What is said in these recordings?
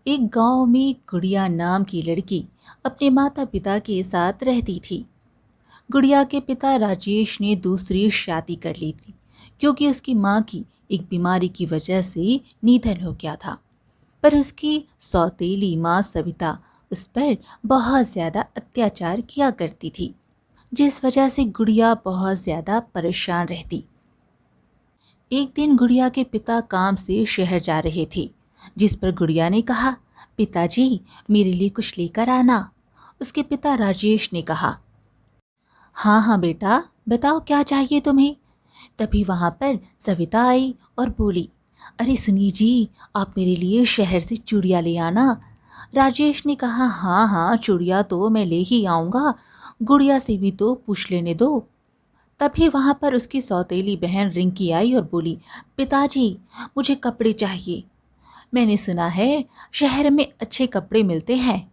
एक गांव में गुड़िया नाम की लड़की अपने माता पिता के साथ रहती थी। गुड़िया के पिता राजेश ने दूसरी शादी कर ली थी क्योंकि उसकी मां की एक बीमारी की वजह से निधन हो गया था। पर उसकी सौतेली मां सविता उस पर बहुत ज्यादा अत्याचार किया करती थी, जिस वजह से गुड़िया बहुत ज्यादा परेशान रहती। एक दिन गुड़िया के पिता काम से शहर जा रहे थे, जिस पर गुड़िया ने कहा, पिताजी मेरे लिए कुछ लेकर आना। उसके पिता राजेश ने कहा, हाँ हाँ बेटा, बताओ क्या चाहिए तुम्हें। तभी वहां पर सविता आई और बोली, अरे सुनी जी, आप मेरे लिए शहर से चूड़ियाँ ले आना। राजेश ने कहा, हाँ हाँ चूड़ियाँ तो मैं ले ही आऊँगा, गुड़िया से भी तो पूछ लेने दो। तभी वहां पर उसकी सौतेली बहन रिंकी आई और बोली, पिताजी मुझे कपड़े चाहिए, मैंने सुना है शहर में अच्छे कपड़े मिलते हैं।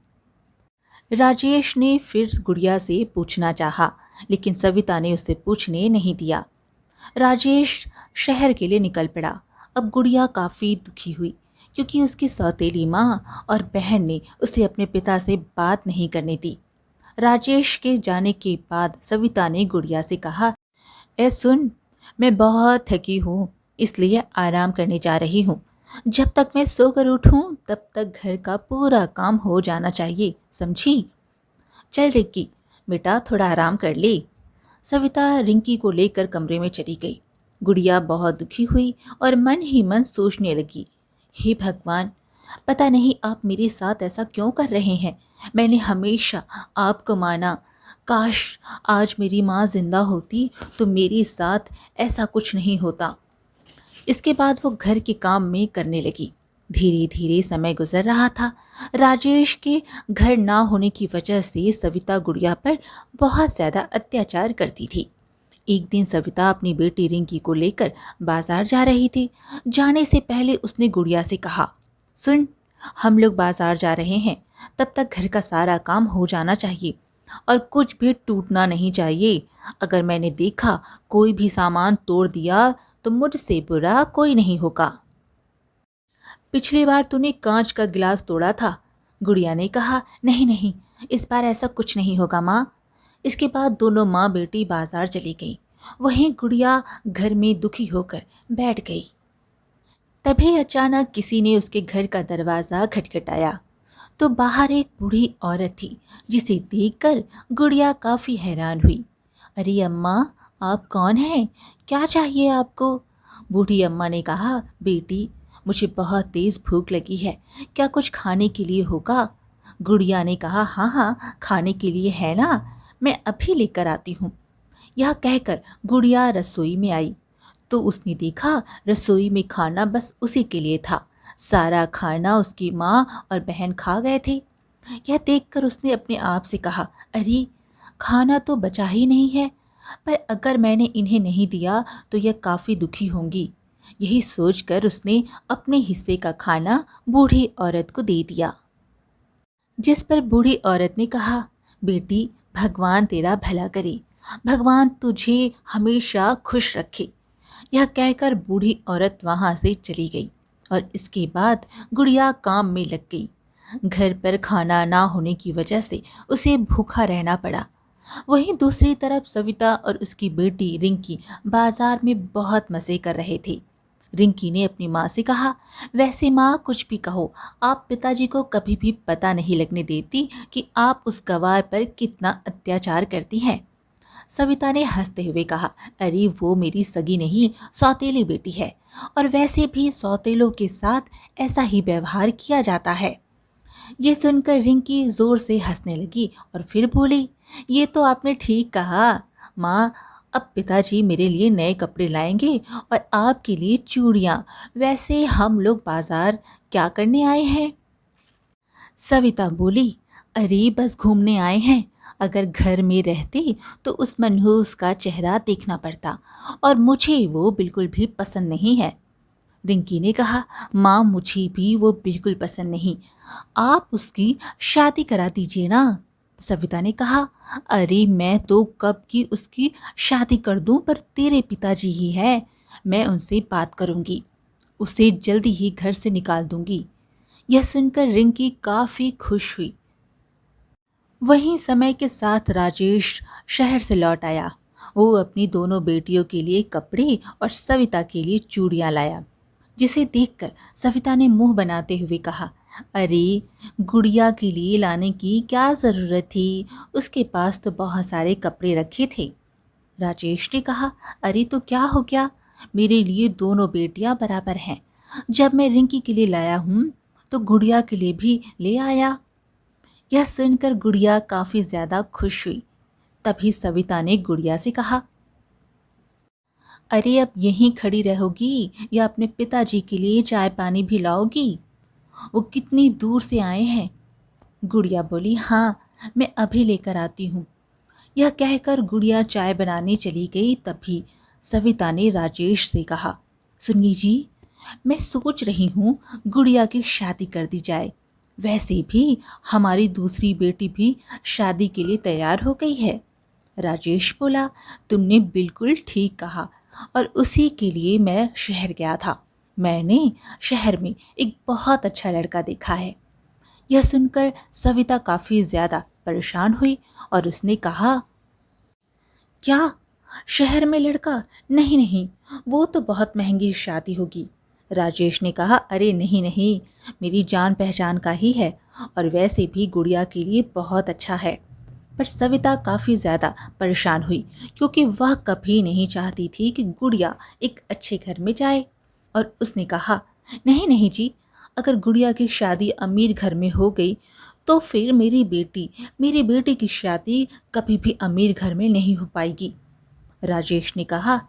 राजेश ने फिर गुड़िया से पूछना चाहा, लेकिन सविता ने उससे पूछने नहीं दिया। राजेश शहर के लिए निकल पड़ा। अब गुड़िया काफ़ी दुखी हुई क्योंकि उसकी सौतेली माँ और बहन ने उसे अपने पिता से बात नहीं करने दी। राजेश के जाने के बाद सविता ने गुड़िया से कहा, ए सुन, मैं बहुत थकी हूँ, इसलिए आराम करने जा रही हूँ। जब तक मैं सोकर उठूँ तब तक घर का पूरा काम हो जाना चाहिए, समझी। चल रिंकी, बेटा थोड़ा आराम कर ले। सविता रिंकी को लेकर कमरे में चली गई। गुड़िया बहुत दुखी हुई और मन ही मन सोचने लगी, हे भगवान, पता नहीं आप मेरे साथ ऐसा क्यों कर रहे हैं। मैंने हमेशा आपको माना, काश आज मेरी माँ जिंदा होती तो मेरे साथ ऐसा कुछ नहीं होता। इसके बाद वो घर के काम में करने लगी। धीरे धीरे समय गुजर रहा था। राजेश के घर ना होने की वजह से सविता गुड़िया पर बहुत ज़्यादा अत्याचार करती थी। एक दिन सविता अपनी बेटी रिंकी को लेकर बाजार जा रही थी। जाने से पहले उसने गुड़िया से कहा, सुन, हम लोग बाजार जा रहे हैं, तब तक घर का सारा काम हो जाना चाहिए और कुछ भी टूटना नहीं चाहिए। अगर मैंने देखा कोई भी सामान तोड़ दिया तो मुझसे बुरा कोई नहीं होगा। पिछली बार तूने कांच का गिलास तोड़ा था। गुड़िया ने कहा, नहीं नहीं, इस बार ऐसा कुछ नहीं होगा माँ। इसके बाद दोनों माँ बेटी बाजार चली गई। वहीं गुड़िया घर में दुखी होकर बैठ गई। तभी अचानक किसी ने उसके घर का दरवाज़ा खटखटाया तो बाहर एक बूढ़ी औरत थी, जिसे देखकर गुड़िया काफ़ी हैरान हुई। अरे अम्मा, आप कौन हैं? क्या चाहिए आपको? बूढ़ी अम्मा ने कहा, बेटी मुझे बहुत तेज़ भूख लगी है, क्या कुछ खाने के लिए होगा? गुड़िया ने कहा, हाँ हाँ खाने के लिए है ना, मैं अभी लेकर आती हूँ। यह कहकर गुड़िया रसोई में आई तो उसने देखा रसोई में खाना बस उसी के लिए था। सारा खाना उसकी माँ और बहन खा गए थे। यह देखकर उसने अपने आप से कहा, अरे खाना तो बचा ही नहीं है, पर अगर मैंने इन्हें नहीं दिया तो यह काफ़ी दुखी होंगी। यही सोचकर उसने अपने हिस्से का खाना बूढ़ी औरत को दे दिया। जिस पर बूढ़ी औरत ने कहा, बेटी भगवान तेरा भला करे, भगवान तुझे हमेशा खुश रखे। यह कहकर बूढ़ी औरत वहां से चली गई और इसके बाद गुड़िया काम में लग गई। घर पर खाना ना होने की वजह से उसे भूखा रहना पड़ा। वहीं दूसरी तरफ सविता और उसकी बेटी रिंकी बाजार में बहुत मज़े कर रहे थे। रिंकी ने अपनी माँ से कहा, वैसे माँ कुछ भी कहो, आप पिताजी को कभी भी पता नहीं लगने देती कि आप उस गवार पर कितना अत्याचार करती हैं। सविता ने हंसते हुए कहा, अरे वो मेरी सगी नहीं, सौतेली बेटी है, और वैसे भी सौतेलों के साथ ऐसा ही व्यवहार किया जाता है। ये सुनकर रिंकी जोर से हंसने लगी और फिर बोली, ये तो आपने ठीक कहा माँ, अब पिताजी मेरे लिए नए कपड़े लाएंगे और आपके लिए चूड़ियाँ। वैसे हम लोग बाजार क्या करने आए हैं? सविता बोली, अरे बस घूमने आए हैं, अगर घर में रहते तो उस मनहूस का चेहरा देखना पड़ता और मुझे वो बिल्कुल भी पसंद नहीं है। रिंकी ने कहा, माँ मुझे भी वो बिल्कुल पसंद नहीं, आप उसकी शादी करा दीजिए ना। सविता ने कहा, अरे मैं तो कब की उसकी शादी कर दूं, पर तेरे पिताजी ही है, मैं उनसे बात करूंगी, उसे जल्दी ही घर से निकाल दूंगी। यह सुनकर रिंकी काफी खुश हुई। वहीं समय के साथ राजेश शहर से लौट आया। वो अपनी दोनों बेटियों के लिए कपड़े और सविता के लिए चूड़ियां लाया, जिसे देखकर सविता ने मुंह बनाते हुए कहा, अरे, गुड़िया के लिए लाने की क्या जरूरत थी, उसके पास तो बहुत सारे कपड़े रखे थे। राजेश ने कहा, अरे तो क्या हो गया, मेरे लिए दोनों बेटियां बराबर हैं। जब मैं रिंकी के लिए लाया हूं तो गुड़िया के लिए भी ले आया। यह सुनकर गुड़िया काफी ज्यादा खुश हुई। तभी सविता ने गुड़िया से कहा, अरे अब यहीं खड़ी रहोगी या अपने पिताजी के लिए चाय पानी भी लाओगी? वो कितनी दूर से आए हैं। गुड़िया बोली, हाँ, मैं अभी लेकर आती हूँ। यह कहकर गुड़िया चाय बनाने चली गई। तभी सविता ने राजेश से कहा, सुनिए जी, मैं सोच रही हूँ गुड़िया की शादी कर दी जाए। वैसे भी हमारी दूसरी बेटी भी शादी के लिए तैयार हो गई है। राजेश बोला, तुमने बिल्कुल ठीक कहा, और उसी के लिए मैं शहर गया था। मैंने शहर में एक बहुत अच्छा लड़का देखा है। यह सुनकर सविता काफी ज्यादा परेशान हुई और उसने कहा, क्या, शहर में लड़का? नहीं नहीं, वो तो बहुत महंगी शादी होगी। राजेश ने कहा, अरे नहीं नहीं, मेरी जान पहचान का ही है, और वैसे भी गुड़िया के लिए बहुत अच्छा है। पर सविता काफ़ी ज़्यादा परेशान हुई, क्योंकि वह कभी नहीं चाहती थी कि गुड़िया एक अच्छे घर में जाए। और उसने कहा, नहीं नहीं जी, अगर गुड़िया की शादी अमीर घर में हो गई तो फिर मेरी बेटी की शादी कभी भी अमीर घर में नहीं हो पाएगी। राजेश ने कहा,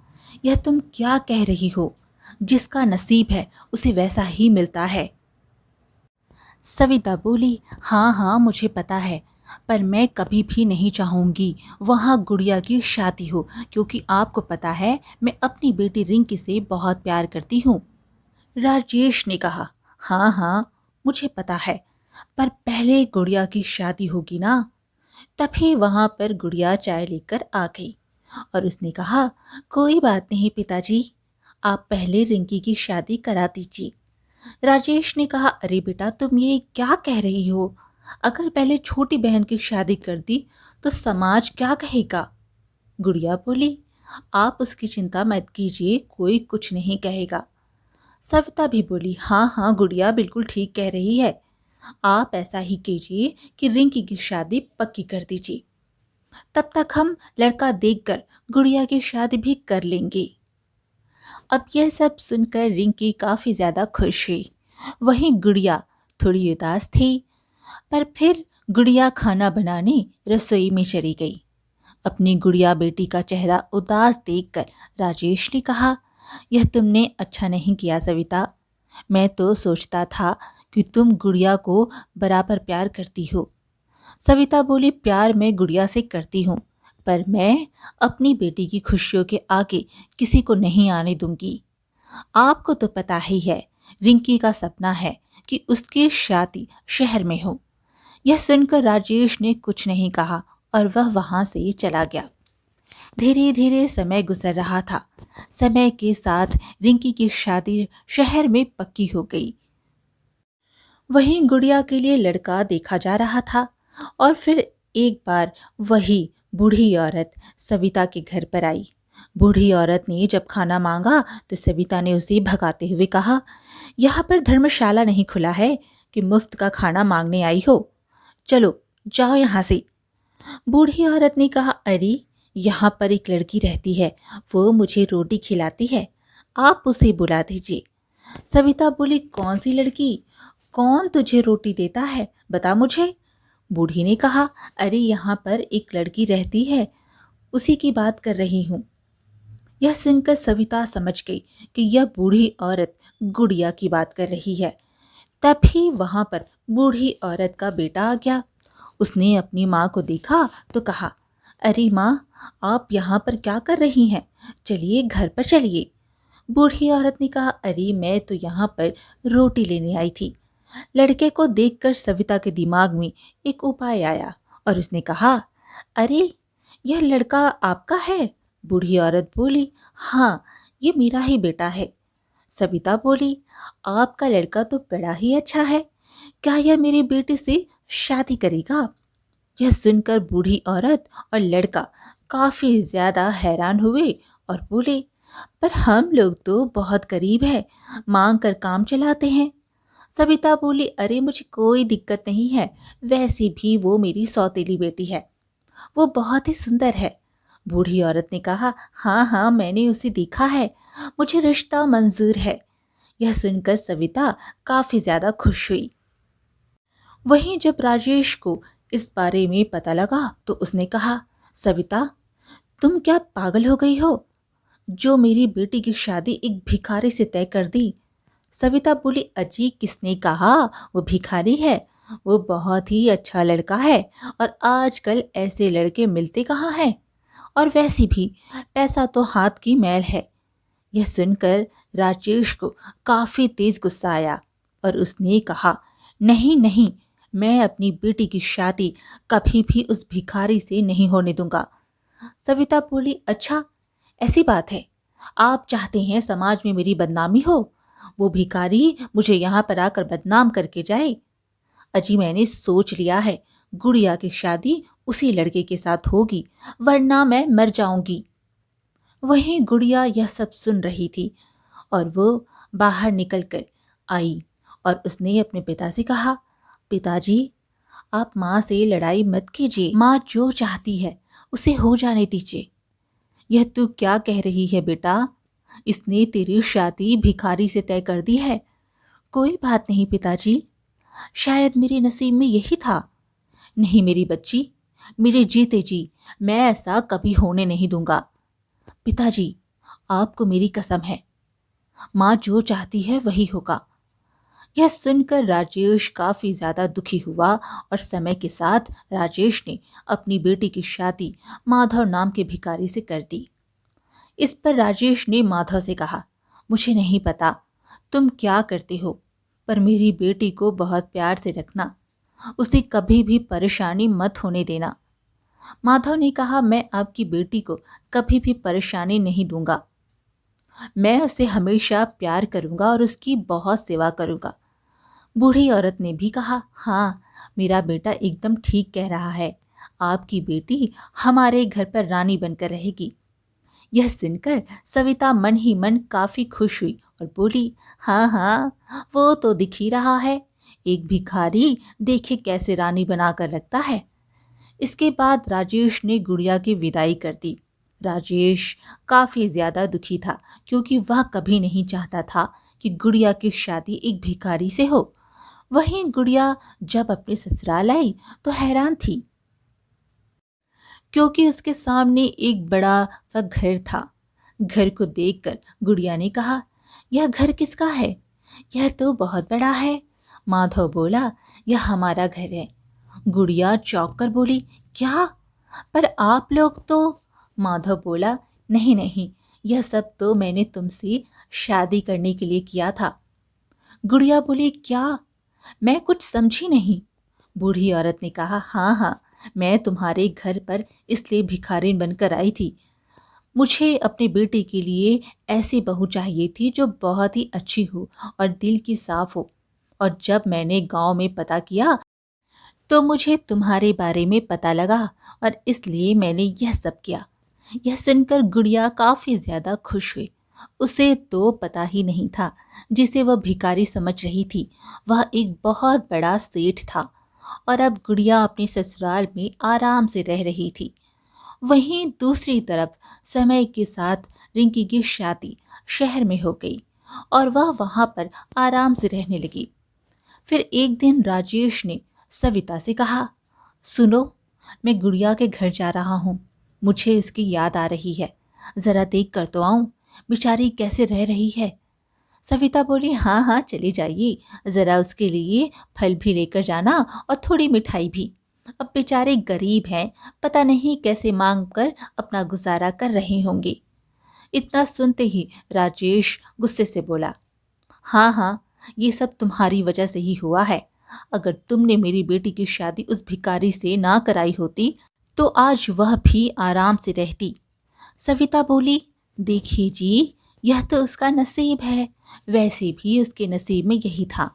यह तुम क्या कह रही हो? जिसका नसीब है उसे वैसा ही मिलता है। सविता बोली, हाँ हाँ, मुझे पता है, पर मैं कभी भी नहीं चाहूँगी वहाँ गुड़िया की शादी हो, क्योंकि आपको पता है मैं अपनी बेटी रिंकी से बहुत प्यार करती हूँ। राजेश ने कहा, हाँ हाँ, मुझे पता है, पर पहले गुड़िया की शादी होगी ना। तभी वहाँ पर गुड़िया चाय लेकर आ गई और उसने कहा, कोई बात नहीं पिताजी, आप पहले रिंकी की शादी करा दीजिए। राजेश ने कहा, अरे बेटा, तुम ये क्या कह रही हो? अगर पहले छोटी बहन की शादी कर दी तो समाज क्या कहेगा? गुड़िया बोली, आप उसकी चिंता मत कीजिए, कोई कुछ नहीं कहेगा। सविता भी बोली, हाँ हाँ गुड़िया बिल्कुल ठीक कह रही है, आप ऐसा ही कीजिए कि रिंकी की शादी पक्की कर दीजिए। तब तक हम लड़का देखकर गुड़िया की शादी भी कर लेंगे। अब यह सब सुनकर रिंकी काफी ज्यादा खुश हुई। वहीं गुड़िया थोड़ी उदास थी। पर फिर गुड़िया खाना बनाने रसोई में चली गई। अपनी गुड़िया बेटी का चेहरा उदास देखकर राजेश ने कहा, यह तुमने अच्छा नहीं किया सविता। मैं तो सोचता था कि तुम गुड़िया को बराबर प्यार करती हो। सविता बोली, प्यार मैं गुड़िया से करती हूँ, पर मैं अपनी बेटी की खुशियों के आगे किसी को नहीं आने दूंगी। आपको तो पता ही है, रिंकी का सपना है कि उसकी शादी शहर में हो। यह सुनकर राजेश ने कुछ नहीं कहा और वह वहां से चला गया। धीरे धीरे समय गुजर रहा था। समय के साथ रिंकी की शादी शहर में पक्की हो गई। वहीं गुड़िया के लिए लड़का देखा जा रहा था और फिर एक बार वही बूढ़ी औरत सविता के घर पर आई। बूढ़ी औरत ने जब खाना मांगा तो सविता ने उसे भगाते हुए कहा, यहाँ पर धर्मशाला नहीं खुला है कि मुफ्त का खाना मांगने आई हो। चलो जाओ यहाँ से। बूढ़ी औरत ने कहा, अरे, यहाँ पर एक लड़की रहती है, वो मुझे रोटी खिलाती है, आप उसे बुला दीजिए। सविता बोली, कौन सी लड़की? कौन तुझे रोटी देता है, बता मुझे। बूढ़ी ने कहा, अरे यहाँ पर एक लड़की रहती है, उसी की बात कर रही हूँ। यह सुनकर सविता समझ गई कि यह बूढ़ी औरत गुड़िया की बात कर रही है। तभी वहां पर बूढ़ी औरत का बेटा आ गया। उसने अपनी माँ को देखा तो कहा, अरे माँ, आप यहाँ पर क्या कर रही हैं? चलिए घर पर चलिए। बूढ़ी औरत ने कहा, अरे मैं तो यहाँ पर रोटी लेने आई थी। लड़के को देखकर सविता के दिमाग में एक उपाय आया और उसने कहा, अरे, यह लड़का आपका है? बूढ़ी औरत बोली, हाँ, ये मेरा ही बेटा है। सविता बोली, आपका लड़का तो बड़ा ही अच्छा है, क्या यह मेरी बेटी से शादी करेगा? यह सुनकर बूढ़ी औरत और लड़का काफी ज्यादा हैरान हुए और बोले, पर हम लोग तो बहुत गरीब है, मांग कर काम चलाते हैं। सविता बोली, अरे मुझे कोई दिक्कत नहीं है, वैसे भी वो मेरी सौतेली बेटी है, वो बहुत ही सुंदर है। बूढ़ी औरत ने कहा, हाँ हाँ मैंने उसे देखा है, मुझे रिश्ता मंजूर है। यह सुनकर सविता काफी ज्यादा खुश हुई। वहीं जब राजेश को इस बारे में पता लगा तो उसने कहा, सविता तुम क्या पागल हो गई हो, जो मेरी बेटी की शादी एक भिखारी से तय कर दी। सविता बोली, अजी किसने कहा वो भिखारी है, वो बहुत ही अच्छा लड़का है और आजकल ऐसे लड़के मिलते कहाँ हैं, और वैसे भी पैसा तो हाथ की मैल है। यह सुनकर राजेश को काफी तेज गुस्सा आया और उसने कहा, नहीं नहीं, मैं अपनी बेटी की शादी कभी भी उस भिखारी से नहीं होने दूंगा। सविता बोली, अच्छा ऐसी बात है, आप चाहते हैं समाज में मेरी बदनामी हो, वो भिखारी मुझे यहाँ पर आकर बदनाम करके जाए। अजी मैंने सोच लिया है, गुड़िया की शादी उसी लड़के के साथ होगी, वरना मैं मर जाऊंगी। वहीं गुड़िया यह सब सुन रही थी और वो बाहर निकल कर आई और उसने अपने पिता से कहा, पिताजी आप माँ से लड़ाई मत कीजिए, माँ जो चाहती है उसे हो जाने दीजिए। यह तू क्या कह रही है बेटा, इसने तेरी शादी भिखारी से तय कर दी है। कोई बात नहीं पिताजी, शायद मेरे नसीब में यही था। नहीं मेरी बच्ची, मेरे जीते जी मैं ऐसा कभी होने नहीं दूंगा। पिताजी आपको मेरी कसम है, माँ जो चाहती है वही होगा। यह सुनकर राजेश काफी ज्यादा दुखी हुआ और समय के साथ राजेश ने अपनी बेटी की शादी माधव नाम के भिखारी से कर दी। इस पर राजेश ने माधव से कहा, मुझे नहीं पता तुम क्या करते हो, पर मेरी बेटी को बहुत प्यार से रखना, उसे कभी भी परेशानी मत होने देना। माधव ने कहा, मैं आपकी बेटी को कभी भी परेशानी नहीं दूंगा, मैं उसे हमेशा प्यार करूंगा और उसकी बहुत सेवा करूंगा। बूढ़ी औरत ने भी कहा, हाँ मेरा बेटा एकदम ठीक कह रहा है, आपकी बेटी हमारे घर पर रानी बनकर रहेगी। यह सुनकर सविता मन ही मन काफी खुश हुई और बोली, हाँ हाँ वो तो दिख ही रहा है, एक भिखारी देखे कैसे रानी बनाकर रखता है। इसके बाद राजेश ने गुड़िया की विदाई कर दी। राजेश काफी ज्यादा दुखी था क्योंकि वह कभी नहीं चाहता था कि गुड़िया की शादी एक भिखारी से हो। वहीं गुड़िया जब अपने ससुराल आई तो हैरान थी क्योंकि उसके सामने एक बड़ा सा घर था। घर को देखकर गुड़िया ने कहा, यह घर किसका है, यह तो बहुत बड़ा है। माधव बोला, यह हमारा घर है। गुड़िया चौंक कर बोली, क्या, पर आप लोग तो। माधव बोला, नहीं नहीं, यह सब तो मैंने तुमसे शादी करने के लिए किया था। गुड़िया बोली, क्या, मैं कुछ समझी नहीं। बूढ़ी औरत ने कहा, हाँ हाँ, मैं तुम्हारे घर पर इसलिए भिखारिन बनकर आई थी, मुझे अपने बेटे के लिए ऐसी बहू चाहिए थी जो बहुत ही अच्छी हो और दिल की साफ हो। और जब मैंने गांव में पता किया तो मुझे तुम्हारे बारे में पता लगा और इसलिए मैंने यह सब किया। यह सुनकर गुड़िया काफी ज्यादा खुश हुई। उसे तो पता ही नहीं था, जिसे वह भिखारी समझ रही थी वह एक बहुत बड़ा सेठ था और अब गुड़िया अपने ससुराल में आराम से रह रही थी। वहीं दूसरी तरफ समय के साथ रिंकी की शादी शहर में हो गई और वह वहां पर आराम से रहने लगी। फिर एक दिन राजेश ने सविता से कहा, सुनो, मैं गुड़िया के घर जा रहा हूँ, मुझे उसकी याद आ रही है, जरा देख कर तो आऊं, बेचारी कैसे रह रही है। सविता बोली, हाँ हाँ चले जाइए, जरा उसके लिए फल भी लेकर जाना और थोड़ी मिठाई भी, अब बेचारे गरीब हैं, पता नहीं कैसे मांग कर अपना गुजारा कर रहे होंगे। इतना सुनते ही राजेश गुस्से से बोला, हाँ हाँ ये सब तुम्हारी वजह से ही हुआ है, अगर तुमने मेरी बेटी की शादी उस भिखारी से ना कराई होती तो आज वह भी आराम से रहती। सविता बोली, देखिए जी, यह तो उसका नसीब है, वैसे भी उसके नसीब में यही था।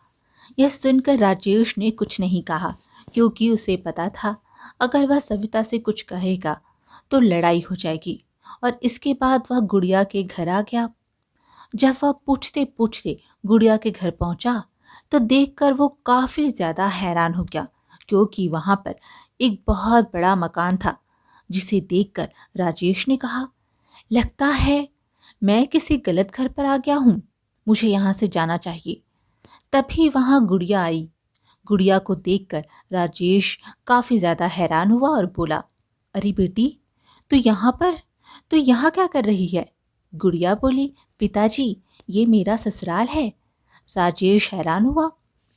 यह सुनकर राजेश ने कुछ नहीं कहा, क्योंकि उसे पता था अगर वह सविता से कुछ कहेगा तो लड़ाई हो जाएगी। और इसके बाद वह गुड़िया के घर आ गया। जब वह पूछते पूछते गुड़िया के घर पहुंचा तो देखकर वो काफी ज्यादा हैरान हो गया, क्योंकि वहां पर एक बहुत बड़ा मकान था, जिसे देखकर राजेश ने कहा, लगता है मैं किसी गलत घर पर आ गया हूँ, मुझे यहाँ से जाना चाहिए। तभी वहां गुड़िया आई। गुड़िया को देखकर राजेश काफी ज्यादा हैरान हुआ और बोला, अरे बेटी, तू यहाँ पर, तू यहाँ क्या कर रही है? गुड़िया बोली, पिताजी, ये मेरा ससुराल है। राजेश हैरान हुआ,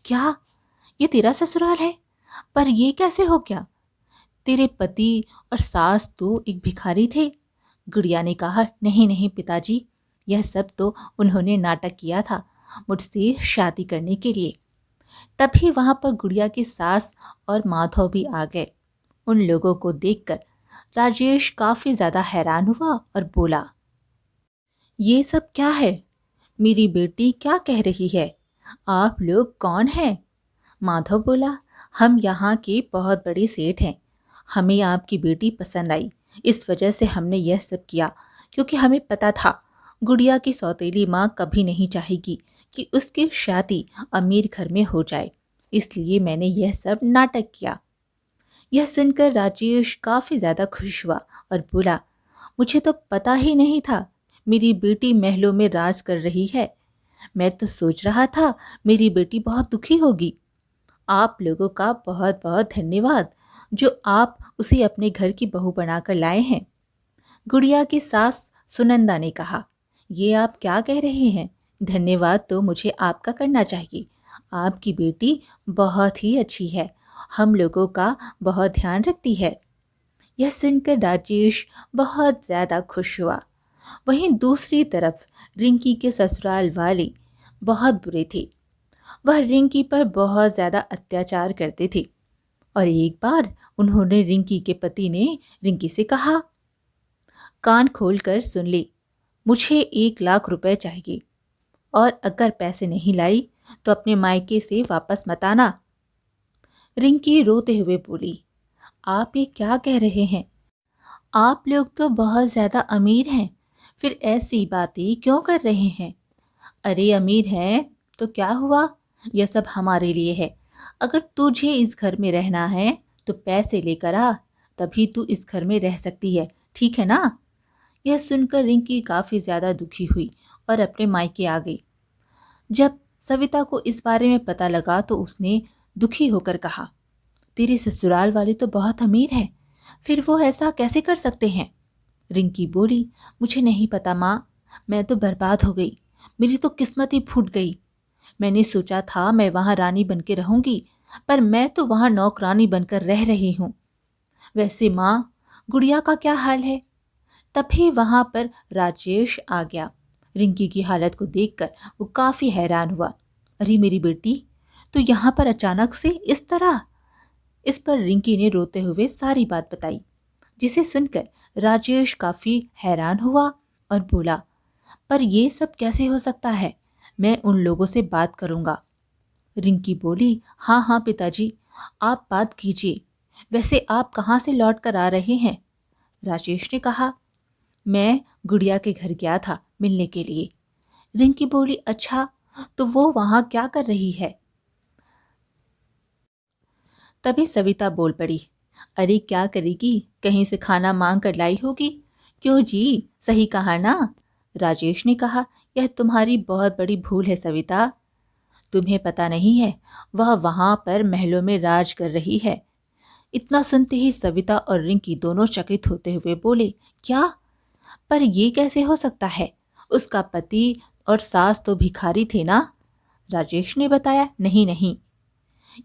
क्या ये तेरा ससुराल है? पर ये कैसे हो गया? तेरे पति और सास तो एक भिखारी थे। गुड़िया ने कहा, नहीं नहीं पिताजी, यह सब तो उन्होंने नाटक किया था मुझसे शादी करने के लिए। तभी वहां पर गुड़िया की सास और माधव भी आ गए। उन लोगों को देखकर राजेश काफी ज्यादा हैरान हुआ और बोला, ये सब क्या है? मेरी बेटी क्या कह रही है? आप लोग कौन हैं? माधव बोला, हम यहाँ के बहुत बड़े सेठ हैं। हमें आपकी बेटी पसंद आई, इस वजह से हमने यह सब किया, क्योंकि हमें पता था गुड़िया की सौतेली माँ कभी नहीं चाहेगी कि उसकी शादी अमीर घर में हो जाए, इसलिए मैंने यह सब नाटक किया। यह सुनकर राजेश काफी ज्यादा खुश हुआ और बोला, मुझे तो पता ही नहीं था मेरी बेटी महलों में राज कर रही है। मैं तो सोच रहा था मेरी बेटी बहुत दुखी होगी। आप लोगों का बहुत बहुत धन्यवाद, जो आप उसे अपने घर की बहू बनाकर लाए हैं। गुड़िया की सास सुनंदा ने कहा, ये आप क्या कह रहे हैं? धन्यवाद तो मुझे आपका करना चाहिए। आपकी बेटी बहुत ही अच्छी है, हम लोगों का बहुत ध्यान रखती है। यह सुनकर राजेश बहुत ज्यादा खुश हुआ। वहीं दूसरी तरफ रिंकी के ससुराल वाले बहुत बुरे थे। वह रिंकी पर बहुत ज्यादा अत्याचार करते थे। और एक बार उन्होंने, रिंकी के पति ने रिंकी से कहा, कान खोलकर सुन ले, मुझे 1 लाख रुपए चाहिए, और अगर पैसे नहीं लाई तो अपने मायके से वापस मत आना। रिंकी रोते हुए बोली, आप ये क्या कह रहे हैं? आप लोग तो बहुत ज़्यादा अमीर हैं, फिर ऐसी बातें क्यों कर रहे हैं? अरे अमीर हैं तो क्या हुआ, यह सब हमारे लिए है। अगर तुझे इस घर में रहना है तो पैसे लेकर आ, तभी तू इस घर में रह सकती है, ठीक है ना? यह सुनकर रिंकी काफ़ी ज़्यादा दुखी हुई और अपने मायके आ गई। जब सविता को इस बारे में पता लगा तो उसने दुखी होकर कहा, तेरे ससुराल वाले तो बहुत अमीर हैं, फिर वो ऐसा कैसे कर सकते हैं? रिंकी बोली, मुझे नहीं पता माँ, मैं तो बर्बाद हो गई, मेरी तो किस्मत ही फूट गई। मैंने सोचा था मैं वहाँ रानी बनकर रहूंगी, पर मैं तो वहाँ नौकरानी बनकर रह रही हूँ। वैसे माँ, गुड़िया का क्या हाल है? तभी वहां पर राजेश आ गया। रिंकी की हालत को देखकर वो काफी हैरान हुआ। अरे मेरी बेटी, तो यहाँ पर अचानक से इस तरह? इस पर रिंकी ने रोते हुए सारी बात बताई, जिसे सुनकर राजेश काफी हैरान हुआ और बोला, पर ये सब कैसे हो सकता है? मैं उन लोगों से बात करूंगा। रिंकी बोली, हाँ हाँ पिताजी, आप बात कीजिए। वैसे आप कहाँ से लौट कर आ रहे हैं? राजेश ने कहा, मैं गुड़िया के घर गया था मिलने के लिए। रिंकी बोली, अच्छा, तो वो वहां क्या कर रही है? तभी सविता बोल पड़ी, अरे क्या करेगी, कहीं से खाना मांग कर लाई होगी। क्यों जी, सही कहा ना? राजेश ने कहा, यह तुम्हारी बहुत बड़ी भूल है सविता। तुम्हें पता नहीं है, वह वहां पर महलों में राज कर रही है। इतना सुनते ही सविता और रिंकी दोनों चकित होते हुए बोले, क्या? पर ये कैसे हो सकता है? उसका पति और सास तो भिखारी थे ना? राजेश ने बताया, नहीं नहीं,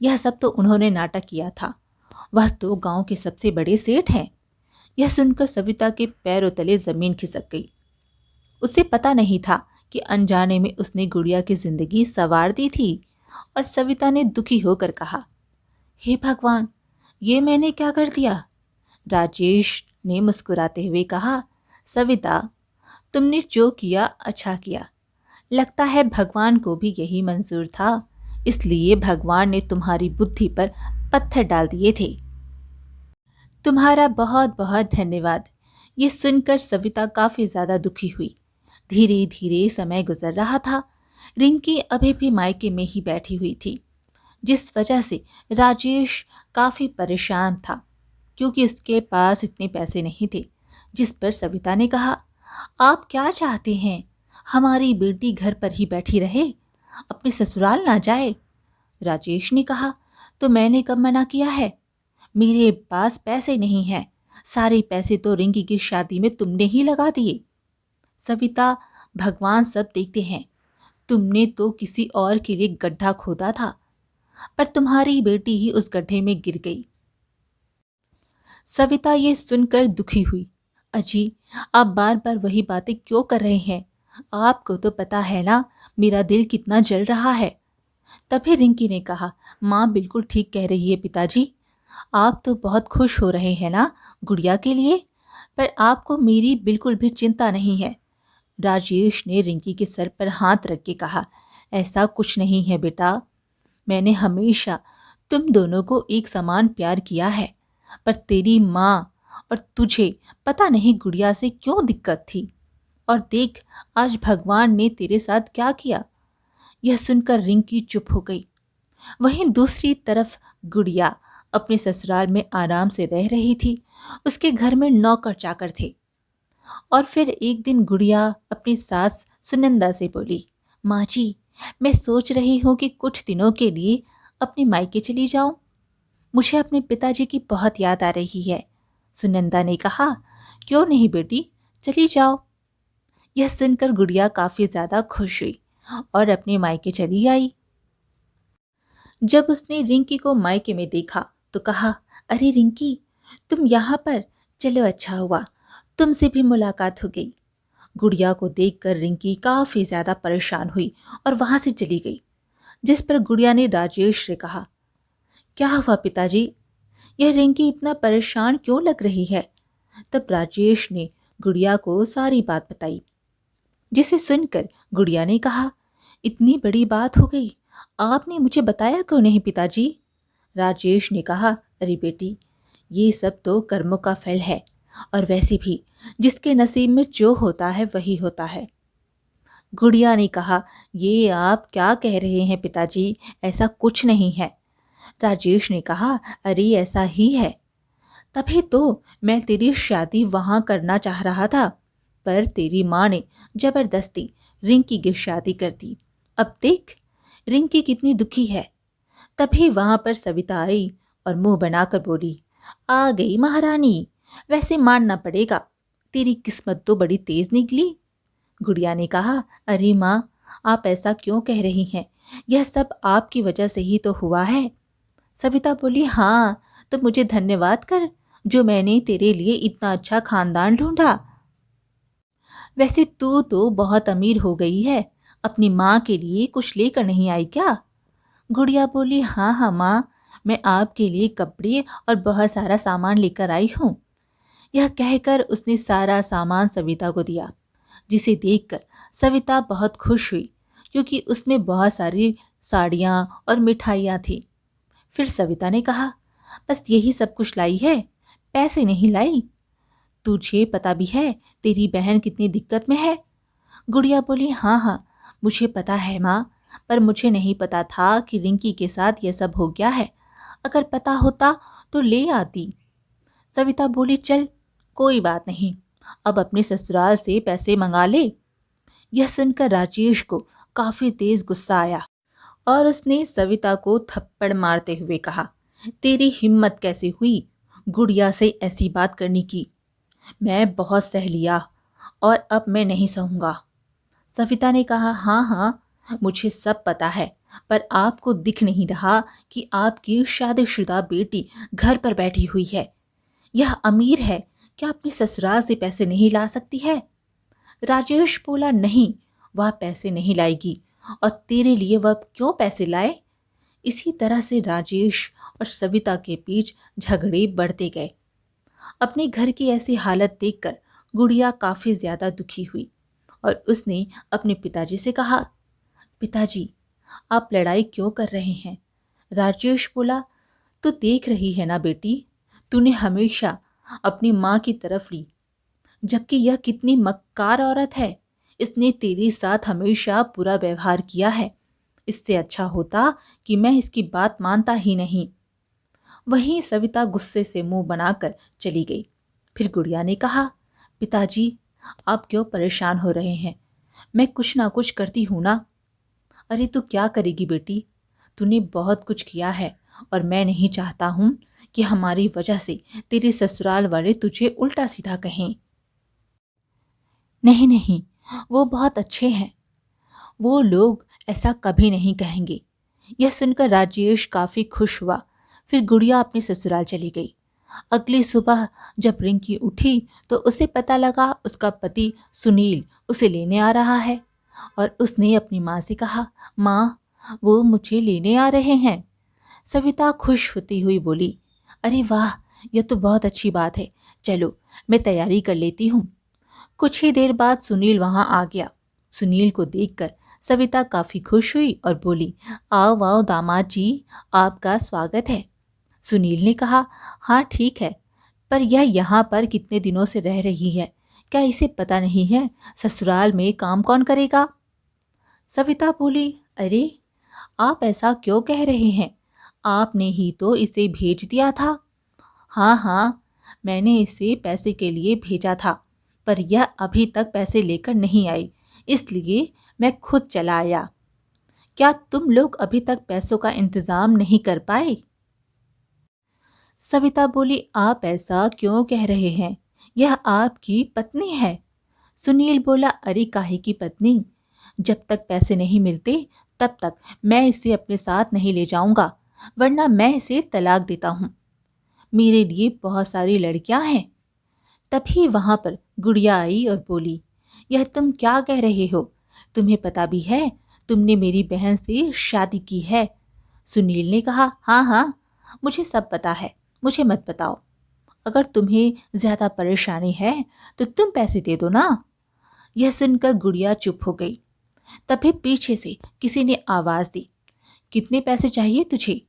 यह सब तो उन्होंने नाटक किया था। वह तो गांव के सबसे बड़े सेठ हैं। यह सुनकर सविता के पैरों तले जमीन खिसक गई। उसे पता नहीं था कि अनजाने में उसने गुड़िया की जिंदगी संवार दी थी। और सविता ने दुखी होकर कहा, हे भगवान, ये मैंने क्या कर दिया? राजेश ने मुस्कुराते हुए कहा, सविता, तुमने जो किया अच्छा किया। लगता है भगवान को भी यही मंजूर था, इसलिए भगवान ने तुम्हारी बुद्धि पर पत्थर डाल दिए थे। तुम्हारा बहुत बहुत धन्यवाद। ये सुनकर सविता काफी ज्यादा दुखी हुई। धीरे धीरे समय गुजर रहा था। रिंकी अभी भी मायके में ही बैठी हुई थी, जिस वजह से राजेश काफी परेशान था, क्योंकि उसके पास इतने पैसे नहीं थे। जिस पर सविता ने कहा, आप क्या चाहते हैं? हमारी बेटी घर पर ही बैठी रहे, अपने ससुराल ना जाए? राजेश ने कहा, तो मैंने कब मना किया है? मेरे पास पैसे नहीं हैं। सारे पैसे तो रिंकी की शादी में तुमने ही लगा दिए। सविता, भगवान सब देखते हैं। तुमने तो किसी और के लिए गड्ढा खोदा था, पर तुम्हारी बेटी ही उस गड्ढे में गिर गई। सविता ये सुनकर दुखी हुई। अजी, आप बार बार वही बातें क्यों कर रहे हैं? आपको तो पता है ना मेरा दिल कितना जल रहा है। तभी रिंकी ने कहा, माँ बिल्कुल ठीक कह रही है पिताजी। आप तो बहुत खुश हो रहे हैं ना गुड़िया के लिए, पर आपको मेरी बिल्कुल भी चिंता नहीं है। राजेश ने रिंकी के सर पर हाथ रख के कहा, ऐसा कुछ नहीं है बेटा। मैंने हमेशा तुम दोनों को एक समान प्यार किया है, पर तेरी माँ और तुझे पता नहीं गुड़िया से क्यों दिक्कत थी। और देख, आज भगवान ने तेरे साथ क्या किया। यह सुनकर रिंकी चुप हो गई। वहीं दूसरी तरफ गुड़िया अपने ससुराल में आराम से रह रही थी। उसके घर में नौकर चाकर थे। और फिर एक दिन गुड़िया अपनी सास सुनंदा से बोली, माँ जी, मैं सोच रही हूँ कि कुछ दिनों के लिए अपने मायके चली जाऊं। मुझे अपने पिताजी की बहुत याद आ रही है। सुनंदा ने कहा, क्यों नहीं बेटी, चली जाओ। यह सुनकर गुड़िया काफी ज्यादा खुश हुई और अपने मायके चली आई। जब उसने रिंकी को मायके में देखा तो कहा, अरे रिंकी, तुम यहाँ पर, चलो अच्छा हुआ, तुमसे भी मुलाकात हो गई। गुड़िया को देखकर रिंकी काफी ज्यादा परेशान हुई और वहां से चली गई। जिस पर गुड़िया ने राजेश से कहा, क्या हुआ पिताजी, यह रिंकी इतना परेशान क्यों लग रही है? तब राजेश ने गुड़िया को सारी बात बताई, जिसे सुनकर गुड़िया ने कहा, इतनी बड़ी बात हो गई, आपने मुझे बताया क्यों नहीं पिताजी? राजेश ने कहा, अरे बेटी, ये सब तो कर्मों का फल है, और वैसे भी जिसके नसीब में जो होता है वही होता है। गुड़िया ने कहा, ये आप क्या कह रहे हैं पिताजी, ऐसा कुछ नहीं है। राजेश ने कहा, अरे ऐसा ही है, तभी तो मैं तेरी शादी वहां करना चाह रहा था, पर तेरी माँ ने जबरदस्ती रिंकी की शादी कर दी। अब देख रिंकी कितनी दुखी है। तभी वहां पर सविता आई और मुंह बनाकर बोली, आ गई महारानी, वैसे मानना पड़ेगा, तेरी किस्मत तो बड़ी तेज निकली। गुड़िया ने कहा, अरे माँ, आप ऐसा क्यों कह रही हैं? यह सब आपकी वजह से ही तो हुआ है। सविता बोली, हाँ, तो मुझे धन्यवाद कर, जो मैंने तेरे लिए इतना अच्छा खानदान ढूंढा। वैसे तू तो बहुत अमीर हो गई है, अपनी माँ के लिए कुछ लेकर नहीं आई क्या? गुड़िया बोली, हाँ हाँ माँ, मैं आपके लिए कपड़े और बहुत सारा सामान लेकर आई हूँ। यह कहकर उसने सारा सामान सविता को दिया, जिसे देखकर सविता बहुत खुश हुई, क्योंकि उसमें बहुत सारी साड़ियाँ और मिठाइयाँ थी। फिर सविता ने कहा, बस यही सब कुछ लाई है, पैसे नहीं लाई। तुझे पता भी है तेरी बहन कितनी दिक्कत में है? गुड़िया बोली, हाँ हाँ, मुझे पता है माँ, पर मुझे नहीं पता था कि रिंकी के साथ यह सब हो गया है। अगर पता होता तो ले आती। सविता बोली, चल कोई बात नहीं, अब अपने ससुराल से पैसे मंगा ले। यह सुनकर राजेश को काफी तेज गुस्सा आया और उसने सविता को थप्पड़ मारते हुए कहा, तेरी हिम्मत कैसे हुई गुड़िया से ऐसी बात करने की? मैं बहुत सह लिया और अब मैं नहीं सहूंगा। सविता ने कहा, हाँ हाँ, मुझे सब पता है, पर आपको दिख नहीं रहा कि आपकी शादीशुदा बेटी घर पर बैठी हुई है। यह अमीर है, क्या अपने ससुराल से पैसे नहीं ला सकती है? राजेश बोला, नहीं, वह पैसे नहीं लाएगी, और तेरे लिए वह क्यों पैसे लाए? इसी तरह से राजेश और सविता के बीच झगड़े बढ़ते गए। अपने घर की ऐसी हालत देखकर गुड़िया काफी ज्यादा दुखी हुई और उसने अपने पिताजी से कहा, पिताजी, आप लड़ाई क्यों कर रहे हैं? राजेश बोला, तू देख रही है ना बेटी, तूने हमेशा अपनी माँ की तरफ ली, जबकि यह कितनी मक्कार औरत है। इसने तेरे साथ हमेशा बुरा व्यवहार किया है। इससे अच्छा होता कि मैं इसकी बात मानता ही नहीं। वहीं सविता गुस्से से मुंह बनाकर चली गई। फिर गुड़िया ने कहा, पिताजी, आप क्यों परेशान हो रहे हैं? मैं कुछ ना कुछ करती हूं ना। अरे तू क्या करेगी बेटी? तूने बहुत कुछ किया है और मैं नहीं चाहता हूं कि हमारी वजह से तेरे ससुराल वाले तुझे उल्टा सीधा कहें। नहीं नहीं, वो बहुत अच्छे हैं, वो लोग ऐसा कभी नहीं कहेंगे। यह सुनकर राजेश काफी खुश हुआ। फिर गुड़िया अपने ससुराल चली गई। अगली सुबह जब रिंकी उठी तो उसे पता लगा उसका पति सुनील उसे लेने आ रहा है और उसने अपनी माँ से कहा, माँ, वो मुझे लेने आ रहे हैं। सविता खुश होती हुई बोली, अरे वाह, यह तो बहुत अच्छी बात है। चलो, मैं तैयारी कर लेती हूँ। कुछ ही देर बाद सुनील वहां आ गया। सुनील को देखकर सविता काफी खुश हुई और बोली, आओ आओ दामाद जी, आपका स्वागत है। सुनील ने कहा, हाँ ठीक है, पर यह यहाँ पर कितने दिनों से रह रही है, क्या इसे पता नहीं है ससुराल में काम कौन करेगा? सविता बोली, अरे आप ऐसा क्यों कह रहे हैं? आपने ही तो इसे भेज दिया था। हाँ हाँ, मैंने इसे पैसे के लिए भेजा था, पर यह अभी तक पैसे लेकर नहीं आई, इसलिए मैं खुद चला आया। क्या तुम लोग अभी तक पैसों का इंतजाम नहीं कर पाए? सविता बोली, आप ऐसा क्यों कह रहे हैं? यह आपकी पत्नी है। सुनील बोला, अरे काहे की पत्नी? जब तक पैसे नहीं मिलते तब तक मैं इसे अपने साथ नहीं ले जाऊंगा, वरना मैं इसे तलाक देता हूँ। मेरे लिए बहुत सारी लड़कियां हैं। तभी वहां पर गुड़िया आई और बोली, यह तुम क्या कह रहे हो? तुम्हें पता भी है तुमने मेरी बहन से शादी की है? सुनील ने कहा, हाँ हाँ, मुझे सब पता है, मुझे मत बताओ। अगर तुम्हें ज्यादा परेशानी है तो तुम पैसे दे दो ना। यह सुनकर गुड़िया चुप हो गई। तभी पीछे से किसी ने आवाज दी, कितने पैसे चाहिए तुझे?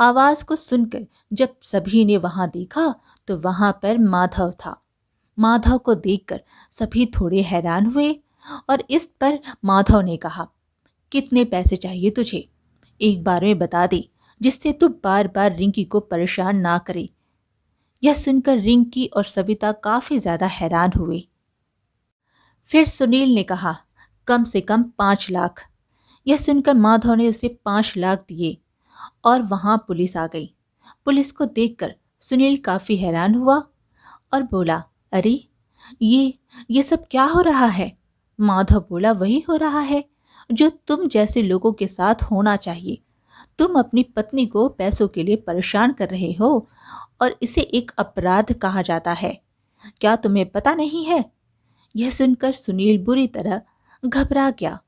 आवाज को सुनकर जब सभी ने वहां देखा तो वहां पर माधव था। माधव को देखकर सभी थोड़े हैरान हुए और इस पर माधव ने कहा, कितने पैसे चाहिए तुझे? एक बार में बता दे, जिससे तू बार बार रिंकी को परेशान ना करे। यह सुनकर रिंकी और सविता काफी ज्यादा हैरान हुए। फिर सुनील ने कहा, कम से कम 5 लाख। यह सुनकर माधव ने उसे 5 लाख दिए और वहां पुलिस आ गई। पुलिस को देखकर सुनील काफी हैरान हुआ और बोला, अरे ये सब क्या हो रहा है? माधव बोला, वही हो रहा है जो तुम जैसे लोगों के साथ होना चाहिए। तुम अपनी पत्नी को पैसों के लिए परेशान कर रहे हो और इसे एक अपराध कहा जाता है। क्या तुम्हें पता नहीं है? यह सुनकर सुनील बुरी तरह घबरा गया।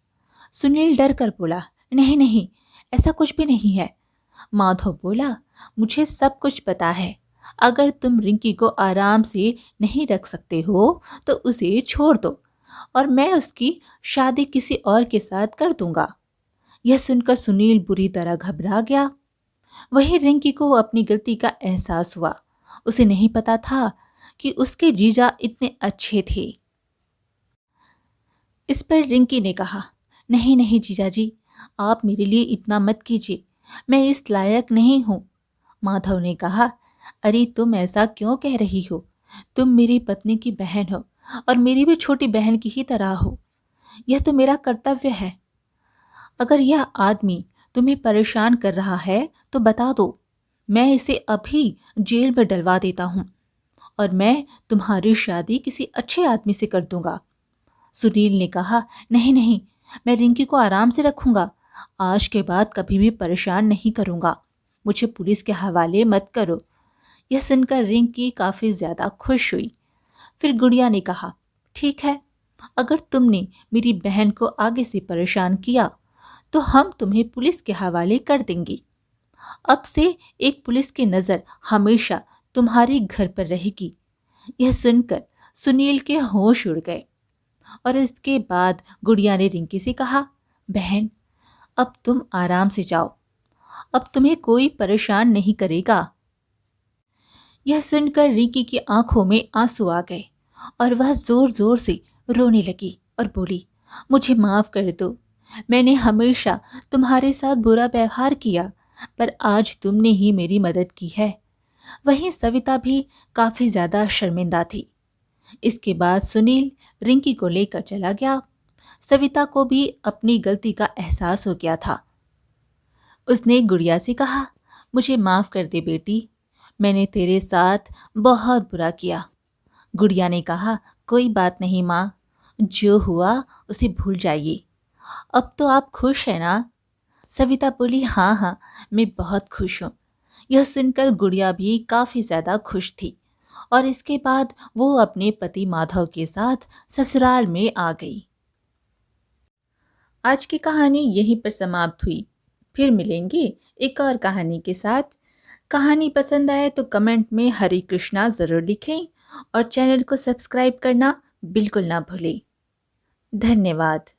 सुनील डर कर बोला, नहीं नहीं, ऐसा कुछ भी नहीं है। माधव बोला, मुझे सब कुछ पता है। अगर तुम रिंकी को आराम से नहीं रख सकते हो तो उसे छोड़ दो और मैं उसकी शादी किसी और के साथ कर दूंगा। यह सुनकर सुनील बुरी तरह घबरा गया। वहीं रिंकी को अपनी गलती का एहसास हुआ। उसे नहीं पता था कि उसके जीजा इतने अच्छे थे। इस पर रिंकी ने कहा, नहीं नहीं जीजा जी, आप मेरे लिए इतना मत कीजिए, मैं इस लायक नहीं हूँ। माधव ने कहा, अरे तुम ऐसा क्यों कह रही हो? तुम मेरी पत्नी की बहन हो और मेरी भी छोटी बहन की ही तरह हो। यह तो मेरा कर्तव्य है। अगर यह आदमी तुम्हें परेशान कर रहा है तो बता दो, मैं इसे अभी जेल में डलवा देता हूँ और मैं तुम्हारी शादी किसी अच्छे आदमी से कर दूंगा। सुनील ने कहा, नहीं नहीं, मैं रिंकी को आराम से रखूंगा। आज के बाद कभी भी परेशान नहीं करूंगा। मुझे पुलिस के हवाले मत करो। यह सुनकर रिंकी काफी ज्यादा खुश हुई। फिर गुड़िया ने कहा, ठीक है, अगर तुमने मेरी बहन को आगे से परेशान किया तो हम तुम्हें पुलिस के हवाले कर देंगे। अब से एक पुलिस की नज़र हमेशा तुम्हारे घर पर रहेगी। यह सुनकर सुनील के होश उड़ गए और इसके बाद गुड़िया ने रिंकी से कहा, बहन, अब तुम आराम से जाओ, अब तुम्हें कोई परेशान नहीं करेगा। यह सुनकर रिंकी की आंखों में आंसू आ गए और वह जोर जोर से रोने लगी और बोली, मुझे माफ कर दो, मैंने हमेशा तुम्हारे साथ बुरा व्यवहार किया, पर आज तुमने ही मेरी मदद की है। वहीं सविता भी काफी ज्यादा शर्मिंदा थी। इसके बाद सुनील रिंकी को लेकर चला गया। सविता को भी अपनी गलती का एहसास हो गया था। उसने गुड़िया से कहा, मुझे माफ कर दे बेटी, मैंने तेरे साथ बहुत बुरा किया। गुड़िया ने कहा, कोई बात नहीं माँ, जो हुआ उसे भूल जाइए। अब तो आप खुश हैं ना? सविता बोली, हाँ हाँ, मैं बहुत खुश हूँ। यह सुनकर गुड़िया भी काफी ज्यादा खुश थी और इसके बाद वो अपने पति माधव के साथ ससुराल में आ गई। आज की कहानी यहीं पर समाप्त हुई। फिर मिलेंगे एक और कहानी के साथ। कहानी पसंद आए तो कमेंट में हरे कृष्णा ज़रूर लिखें और चैनल को सब्सक्राइब करना बिल्कुल ना भूलें। धन्यवाद।